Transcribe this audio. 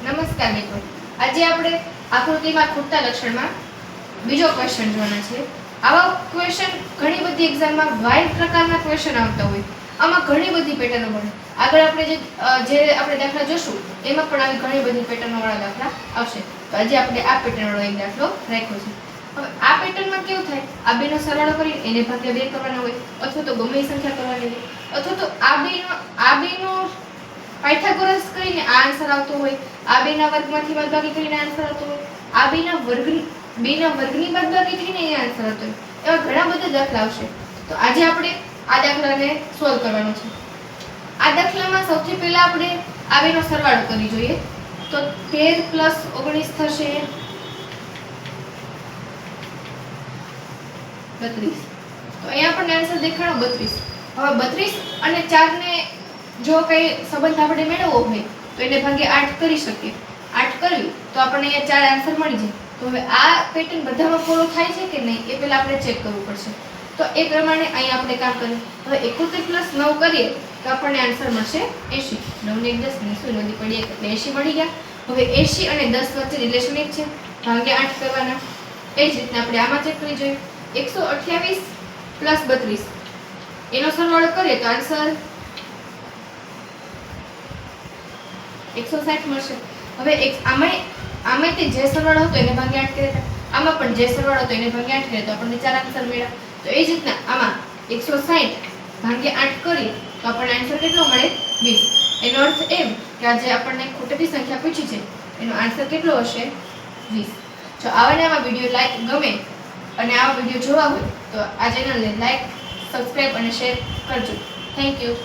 નમસ્કાર મિત્રો, આજે આપણે આકૃતિમાં ખૂટતા લક્ષણમાં બીજો ક્વેશ્ચન જોવાના છે. આવા ક્વેશ્ચન ઘણી બધી એક્ઝામમાં વાઇડ પ્રકારના ક્વેશ્ચન આવતા હોય. આમાં ઘણી બધી પેટર્નો મળે. આગળ આપણે જે આપણે દાખલા જોશું એમાં પણ આવી ઘણી બધી પેટર્નોવાળા દાખલા આવશે. તો આજે આપણે આ પેટર્નવાળો એક દાખલો રાખ્યો છે. હવે આ પેટર્નમાં કેવું થાય, આ બેનો સરવાળો કરીને એને ભાગ્યા 2 કરવાનો હોય, અથવા તો ગમે એ સંખ્યા કરવાની હોય, અથવા તો આ બેનો પાયથાગોરસ કરીને આ આન્સર આવતો હોય, આ બેના વર્ગમાંથી બાદબાકી કરીને આન્સર આવતો હોય, આ બેના વર્ગની બાદબાકી કરીને એ આન્સર આવતો હોય. એવા ઘણા બધા દાખલા આવશે. તો આજે આપણે આ દાખલાને સોલ્વ કરવાનો છે. આ દાખલામાં સૌથી પહેલા આપણે આ બેનો સરવાળો કરી જોઈએ. તો 13 + 19 થશે 32. તો અહીંયા આપણને આન્સર દેખાણો 32. હવે 32 અને 4 ને જો કઈ સંબંધ આપણે મેળવવો હોય તો એને ભાગ્યા 8 કરી શકીએ. 8 કરવી તો આપણને અહીંયા 4 આન્સર મળી જાય. તો હવે આ પેટર્ન બધામાં ફોલો થાય છે કે નહીં એ પહેલા આપણે ચેક કરવું પડશે. તો એ પ્રમાણે અહીંયા આપણે કામ કરીએ. હવે 71 + 9 કરીએ તો આપણને આન્સર મળશે 80. 9 ને 10 90 નદી પડી એટલે 80 મળી ગયા. હવે 80 અને 10 વચ્ચે રિલેશન એક છે, ભાગ્યા 8 કરવાના. એ જ રીતના આપણે આમાં ચેક કરી જોઈએ. 128 + 32 એનો સરવાળો કરીએ તો આન્સર 160 મળશે. હવે આમાંથી જે સરવાળો હતો એને ભાગ્યા 8 કર્યા હતા, આમાં પણ જે સરવાળો હતો એને ભાગ્યા 8 કર્યા તો આપણને 4 આન્સર મળ્યા. તો એ જ રીતના આમાં 160 ભાગ્યા 8 કરીએ તો આપણને આન્સર કેટલો મળે 20. એનો અર્થ એમ કે આ જે આપણને ખોટેલી સંખ્યા પૂછી છે એનો આન્સર કેટલો હશે 20. જો આવા ને આવા વિડીયો ગમે અને આવા વિડીયો જોવા હોય તો આ ચેનલને લાઈક, સબસ્ક્રાઇબ અને શેર કરજો. Thank you.